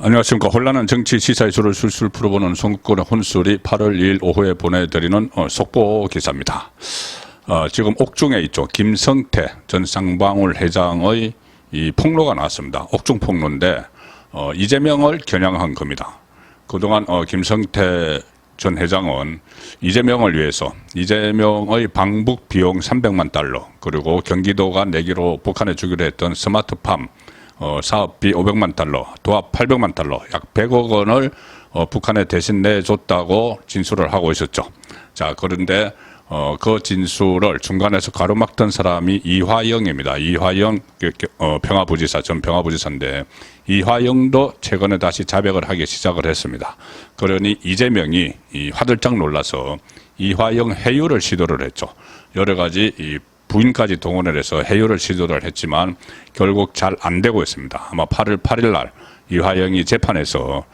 안녕하십니까. 혼란한 정치 시사의 수를 술술 풀어보는 송국권의 혼술이 8월 2일 오후에 보내드리는 속보 기사입니다. 지금 옥중에 있죠. 김성태 전 쌍방울 회장의 이 폭로가 나왔습니다. 옥중 폭로인데 이재명을 겨냥한 겁니다. 그동안 김성태 전 회장은 이재명을 위해서 이재명의 방북 비용 300만 달러 그리고 경기도가 내기로 북한에 주기로 했던 스마트팜 사업비 500만 달러, 도합 800만 달러, 약 100억 원을 북한에 대신 내줬다고 진술을 하고 있었죠. 자, 그런데 그 진술을 중간에서 가로막던 사람이 이화영입니다. 이화영 평화부지사, 전 평화부지사인데 이화영도 최근에 다시 자백을 하기 시작을 했습니다. 그러니 이재명이 화들짝 놀라서 이화영 해유를 시도를 했죠. 여러 가지 부인까지 동원을 해서 해유를 시도를 했지만 결국 잘 안 되고 있습니다. 아마 8월 8일 날 이화영이 재판에서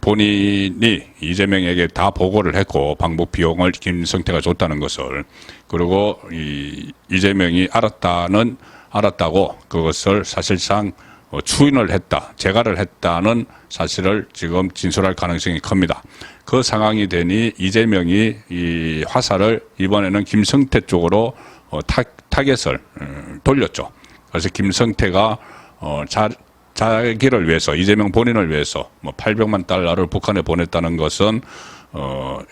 본인이 이재명에게 다 보고를 했고 방북 비용을 김성태가 줬다는 것을, 그리고 이재명이 알았다고 그것을 사실상 추인을 했다, 재가를 했다는 사실을 지금 진술할 가능성이 큽니다. 그 상황이 되니 이재명이 이 화살을 이번에는 김성태 쪽으로 타겟을 돌렸죠. 그래서 김성태가 자기를 위해서, 이재명 본인을 위해서 800만 달러를 북한에 보냈다는 것은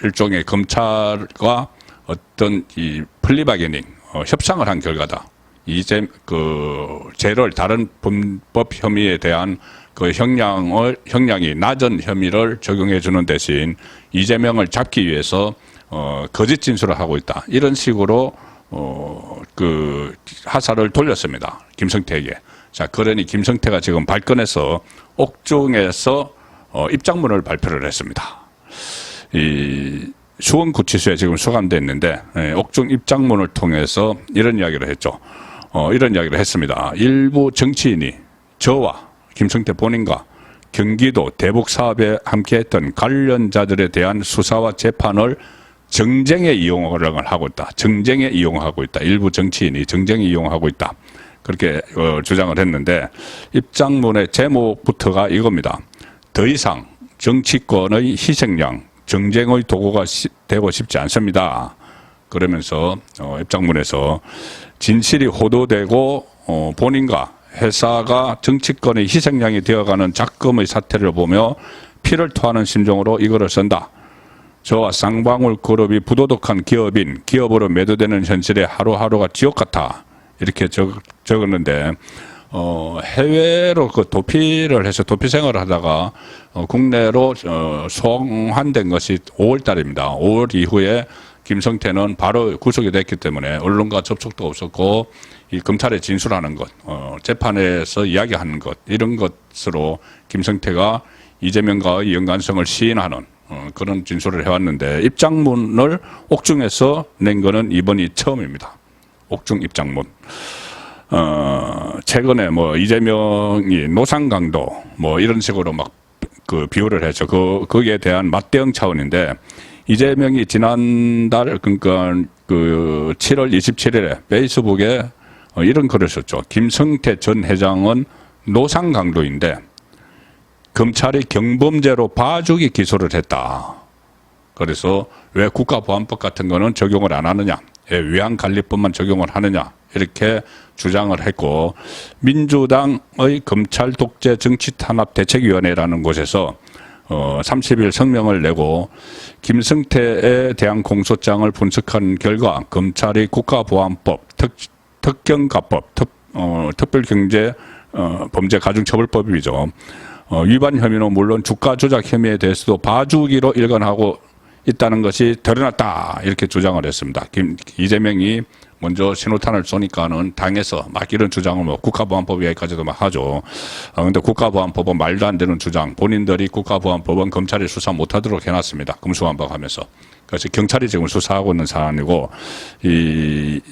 일종의 검찰과 어떤 이 플리바게닝 협상을 한 결과다. 죄를 다른 범법 혐의에 대한 그 형량이 낮은 혐의를 적용해 주는 대신 이재명을 잡기 위해서 거짓 진술을 하고 있다. 이런 식으로 화살을 돌렸습니다. 김성태에게. 자, 그러니 김성태가 지금 발끈해서 옥중에서 입장문을 발표를 했습니다. 수원구치소에 지금 수감됐는데 옥중 입장문을 통해서 이런 이야기를 했죠. 이런 이야기를 했습니다. 일부 정치인이 저와 김성태 본인과 경기도 대북 사업에 함께했던 관련자들에 대한 수사와 재판을 정쟁에 이용을 하고 있다. 정쟁에 이용하고 있다. 일부 정치인이 정쟁에 이용하고 있다. 그렇게 주장을 했는데 입장문의 제목부터가 이겁니다. 더 이상 정치권의 희생양, 정쟁의 도구가 되고 싶지 않습니다. 그러면서 입장문에서 진실이 호도되고 본인과 회사가 정치권의 희생양이 되어가는 작금의 사태를 보며 피를 토하는 심정으로 이거를 쓴다. 저와 쌍방울 그룹이 부도덕한 기업으로 매도되는 현실에 하루하루가 지옥 같아. 이렇게 적었는데, 해외로 도피를 해서 도피 생활을 하다가, 국내로, 송환된 것이 5월 달입니다. 5월 이후에 김성태는 바로 구속이 됐기 때문에 언론과 접촉도 없었고, 이 검찰에 진술하는 것, 재판에서 이야기하는 것, 이런 것으로 김성태가 이재명과의 연관성을 시인하는 그런 진술을 해왔는데, 입장문을 옥중에서 낸 거는 이번이 처음입니다. 옥중 입장문. 최근에 이재명이 노상강도 이런 식으로 비유를 했죠. 거기에 대한 맞대응 차원인데, 이재명이 지난달, 그러니까 7월 27일에 페이스북에 이런 글을 썼죠. 김성태 전 회장은 노상강도인데, 검찰이 경범죄로 봐주기 기소를 했다. 그래서 왜 국가보안법 같은 거는 적용을 안 하느냐, 왜 위안관리법만 적용을 하느냐, 이렇게 주장을 했고, 민주당의 검찰 독재 정치탄압대책위원회라는 곳에서 30일 성명을 내고 김성태에 대한 공소장을 분석한 결과 검찰이 국가보안법, 특경가법, 특별경제 범죄 가중처벌법이죠. 위반 혐의는 물론 주가 조작 혐의에 대해서도 봐주기로 일관하고 있다는 것이 드러났다. 이렇게 주장을 했습니다. 이재명이 먼저 신호탄을 쏘니까는 당에서 이런 주장을 국가보안법 이야기까지도 하죠. 근데 국가보안법은 말도 안 되는 주장. 본인들이 국가보안법은 검찰이 수사 못하도록 해놨습니다. 금수완박하면서. 그래서 경찰이 지금 수사하고 있는 사안이고,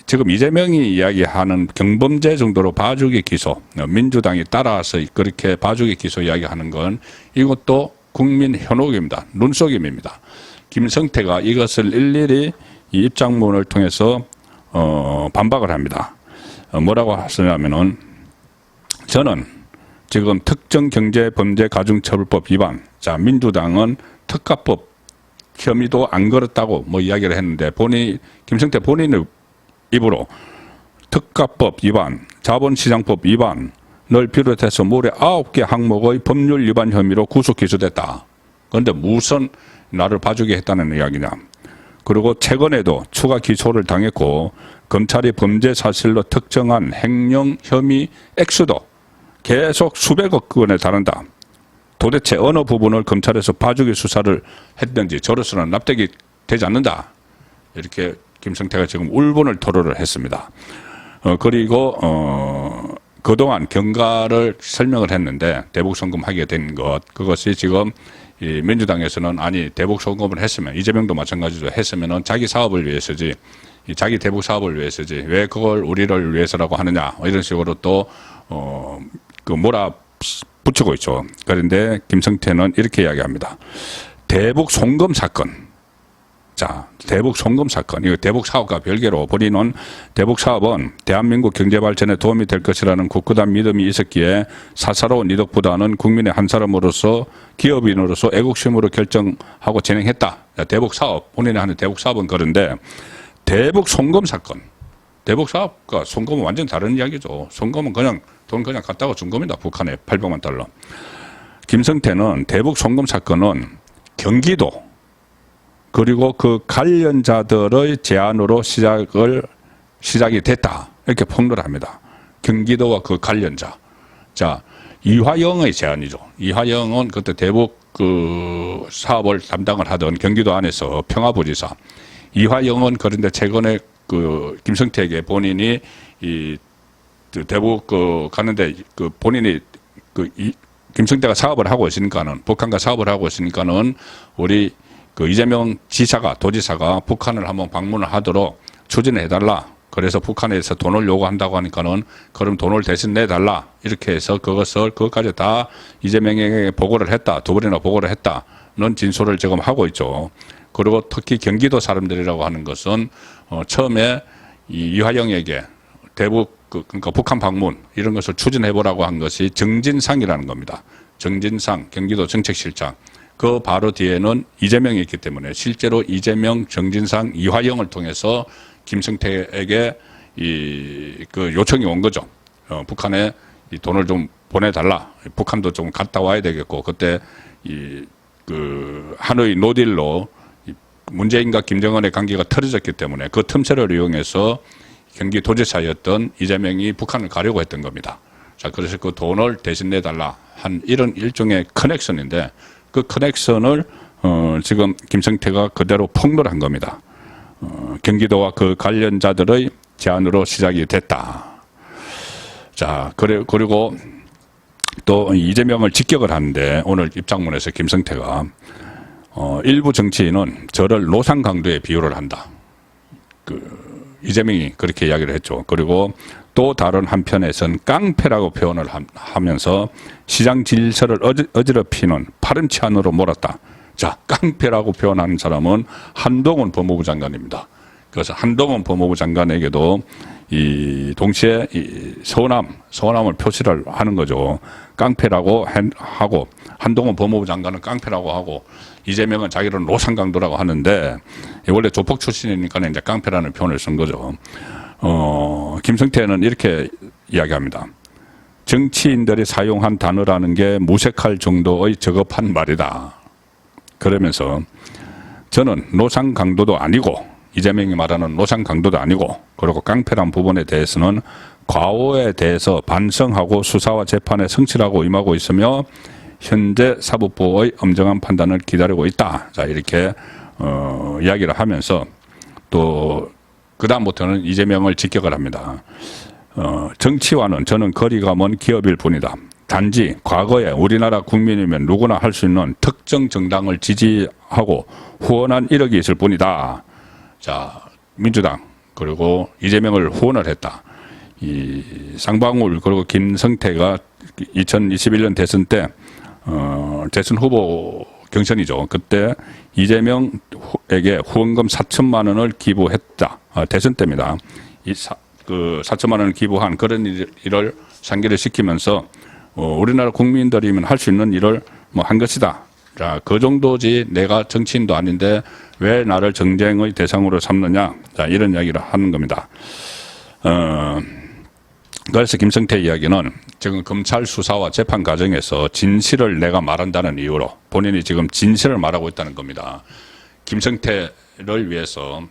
지금 이재명이 이야기하는 경범죄 정도로 봐주기 기소, 민주당이 따라서 그렇게 봐주기 기소 이야기하는 건 이것도 국민 현혹입니다. 눈속임입니다. 김성태가 이것을 일일이 이 입장문을 통해서 반박을 합니다. 뭐라고 하시냐면은, 저는 지금 특정경제범죄가중처벌법 위반. 자, 민주당은 특가법 혐의도 안 걸었다고 뭐 이야기를 했는데 김성태 본인의 입으로 특가법 위반, 자본시장법 위반을 비롯해서 무려 9개 항목의 법률 위반 혐의로 구속 기소됐다. 그런데 무슨 나를 봐주게 했다는 이야기냐. 그리고 최근에도 추가 기소를 당했고 검찰이 범죄 사실로 특정한 횡령 혐의 액수도 계속 수백억 원에 달한다. 도대체 어느 부분을 검찰에서 봐주기 수사를 했는지 저로서는 납득이 되지 않는다. 이렇게 김성태가 지금 울분을 토로를 했습니다. 그리고 그동안 경과를 설명을 했는데 대북 송금하게 된 것, 그것이 지금 이 민주당에서는 아니 대북 송금을 했으면, 이재명도 마찬가지로 했으면은 자기 사업을 위해서지, 자기 대북 사업을 위해서지 왜 그걸 우리를 위해서라고 하느냐, 이런 식으로 또 몰아붙이고 있죠. 그런데 김성태는 이렇게 이야기합니다. 대북 송금 사건. 자, 대북 송금 사건. 이거 대북 사업과 별개로 본인은 대북 사업은 대한민국 경제 발전에 도움이 될 것이라는 굳건한 믿음이 있었기에 사사로운 이득보다는 국민의 한 사람으로서, 기업인으로서 애국심으로 결정하고 진행했다. 자, 대북 사업, 본인이 하는 대북 사업은 그런데 대북 송금 사건. 대북 사업과 송금은 완전 다른 이야기죠. 송금은 그냥 돈 그냥 갖다가 준 겁니다. 북한에 800만 달러. 김성태는 대북 송금 사건은 경기도 그리고 그 관련자들의 제안으로 시작이 됐다. 이렇게 폭로를 합니다. 경기도와 그 관련자. 자, 이화영의 제안이죠. 이화영은 그때 대북 사업을 담당을 하던 경기도 안에서 평화부지사. 이화영은 그런데 최근에 김성태에게 본인이 대북 가는데 본인이 김성태가 사업을 하고 있으니까는, 북한과 사업을 하고 있으니까는 우리 이재명 도지사가 북한을 한번 방문을 하도록 추진해달라. 그래서 북한에서 돈을 요구한다고 하니까는 그럼 돈을 대신 내달라. 이렇게 해서 그것까지 다 이재명에게 보고를 했다. 2번이나 보고를 했다는 진술을 지금 하고 있죠. 그리고 특히 경기도 사람들이라고 하는 것은 처음에 이화영에게 대북 그러니까 북한 방문 이런 것을 추진해보라고 한 것이 정진상이라는 겁니다. 정진상 경기도 정책실장. 그 바로 뒤에는 이재명이 있기 때문에 실제로 이재명, 정진상, 이화영을 통해서 김성태에게 요청이 온 거죠. 북한에 이 돈을 좀 보내달라. 북한도 좀 갔다 와야 되겠고, 그때 하노이 노딜로 문재인과 김정은의 관계가 틀어졌기 때문에 그 틈새를 이용해서 경기도지사였던 이재명이 북한을 가려고 했던 겁니다. 자, 그래서 그 돈을 대신 내달라 한 이런 일종의 커넥션인데, 그 커넥션을 지금 김성태가 그대로 폭로를 한 겁니다. 경기도와 그 관련자들의 제안으로 시작이 됐다. 자, 그리고 또 이재명을 직격을 하는데 오늘 입장문에서 김성태가 일부 정치인은 저를 노상강도에 비유를 한다. 이재명이 그렇게 이야기를 했죠. 그리고 또 다른 한편에선 깡패라고 표현을 하면서 시장 질서를 어지럽히는 파렴치한으로 몰았다. 자, 깡패라고 표현하는 사람은 한동훈 법무부 장관입니다. 그래서 한동훈 법무부 장관에게도 동시에 서운함을 표시를 하는 거죠. 깡패라고 하고, 한동훈 법무부 장관은 깡패라고 하고, 이재명은 자기를 노상강도라고 하는데, 원래 조폭 출신이니까 이제 깡패라는 표현을 쓴 거죠. 김성태는 이렇게 이야기합니다. 정치인들이 사용한 단어라는 게 무색할 정도의 저급한 말이다. 그러면서 저는 노상강도도 아니고, 이재명이 말하는 노상강도도 아니고, 그리고 깡패란 부분에 대해서는 과오에 대해서 반성하고 수사와 재판에 성실하고 임하고 있으며 현재 사법부의 엄정한 판단을 기다리고 있다. 자, 이렇게 이야기를 하면서 또 그다음부터는 이재명을 직격을 합니다. 정치와는 저는 거리가 먼 기업일 뿐이다. 단지 과거에 우리나라 국민이면 누구나 할 수 있는 특정 정당을 지지하고 후원한 이력이 있을 뿐이다. 자, 민주당 그리고 이재명을 후원을 했다. 이 쌍방울 그리고 김성태가 2021년 대선 때 대선 후보 경선이죠. 그때 이재명에게 후원금 4천만 원을 기부했다. 대선 때입니다. 4천만 원을 기부한 그런 일을 상기를 시키면서 우리나라 국민들이면 할 수 있는 일을 뭐 한 것이다. 자, 그 정도지 내가 정치인도 아닌데 왜 나를 정쟁의 대상으로 삼느냐. 자, 이런 이야기를 하는 겁니다. 그래서 김성태 이야기는 지금 검찰 수사와 재판 과정에서 진실을 내가 말한다는 이유로 본인이 지금 진실을 말하고 있다는 겁니다. 김성태를 위해서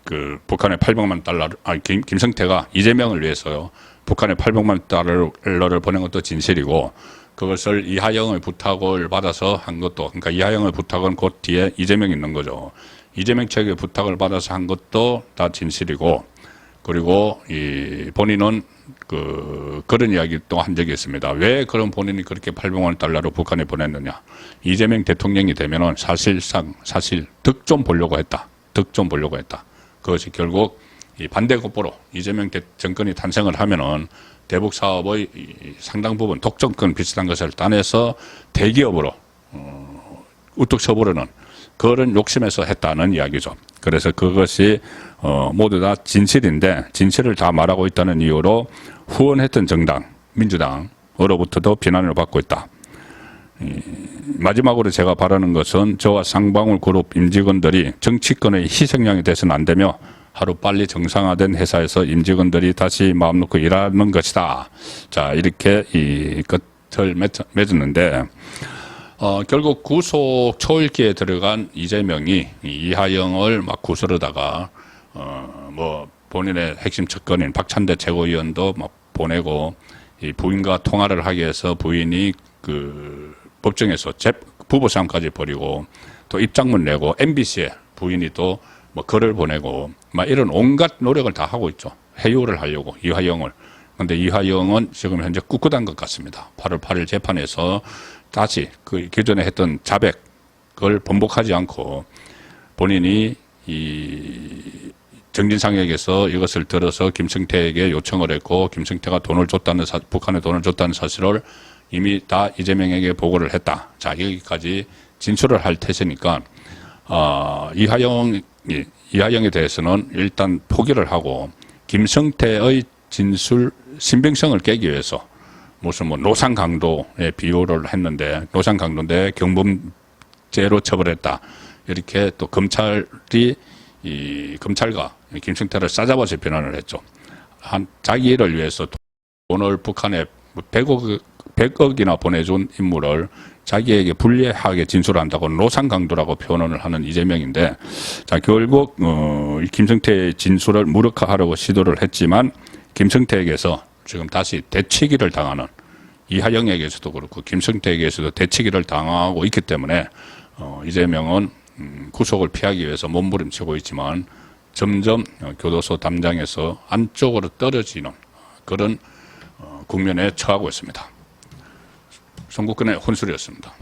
그 북한에 800만 달러를 김성태가 이재명을 위해서요. 북한에 800만 달러를 보낸 것도 진실이고 그것을 이하영의 부탁을 받아서 한 것도 그러니까 이하영의 부탁은 곧 뒤에 이재명이 있는 거죠. 이재명 측의 부탁을 받아서 한 것도 다 진실이고 그리고 이 본인은 그런 이야기 또 한 적이 있습니다. 왜 그런 본인이 그렇게 800만 달러를 북한에 보냈느냐. 이재명 대통령이 되면은 사실 득 좀 보려고 했다. 득 좀 보려고 했다. 그것이 결국 이 반대급부로 이재명 정권이 탄생을 하면은 대북 사업의 상당 부분 독점권 비슷한 것을 따내서 대기업으로 우뚝 서보려는 그런 욕심에서 했다는 이야기죠. 그래서 그것이 모두 다 진실인데 진실을 다 말하고 있다는 이유로 후원했던 정당 민주당으로부터도 비난을 받고 있다. 마지막으로 제가 바라는 것은 저와 쌍방울 그룹 임직원들이 정치권의 희생양이 돼서는 안 되며 하루빨리 정상화된 회사에서 임직원들이 다시 마음 놓고 일하는 것이다. 자, 이렇게 이 끝을 맺었는데 결국 구속 초읽기에 들어간 이재명이 이하영을 막 구스르다가 뭐 본인의 핵심 측근인 박찬대 최고위원도 막 보내고 이 부인과 통화를 하기 위해서 부인이 그 법정에서 부부싸움까지 벌이고 또 입장문 내고 MBC에 부인이 또 뭐 글을 보내고 막 이런 온갖 노력을 다 하고 있죠. 해요를 하려고 이하영을. 그런데 이하영은 지금 현재 꿋꿋한 것 같습니다. 8월 8일 재판에서 다시 그 기존에 했던 자백을 번복하지 않고 본인이 이 정진상에게서 이것을 들어서 김성태에게 요청을 했고 김성태가 돈을 줬다는 북한에 돈을 줬다는 사실을 이미 다 이재명에게 보고를 했다. 자, 여기까지 진술을 할 테니까 이하영에 대해서는 일단 포기를 하고 김성태의 진술 신빙성을 깨기 위해서 무슨 뭐 노상 강도에 비유를 했는데 노상 강도인데 경범죄로 처벌했다. 이렇게 또 검찰과 김성태를 싸잡아서 비난을 했죠. 자기 일을 위해서 돈을 북한에 100억이나 보내준 인물을 자기에게 불리하게 진술한다고 노상 강도라고 표현을 하는 이재명인데, 자, 결국 김성태의 진술을 무력화하려고 시도를 했지만 김성태에게서 지금 다시 되치기를 당하는 이하영에게서도 그렇고 김성태에게서도 되치기를 당하고 있기 때문에 이재명은 구속을 피하기 위해서 몸부림치고 있지만 점점 교도소 담장에서 안쪽으로 떨어지는 그런 국면에 처하고 있습니다. 송국근의 혼술이었습니다.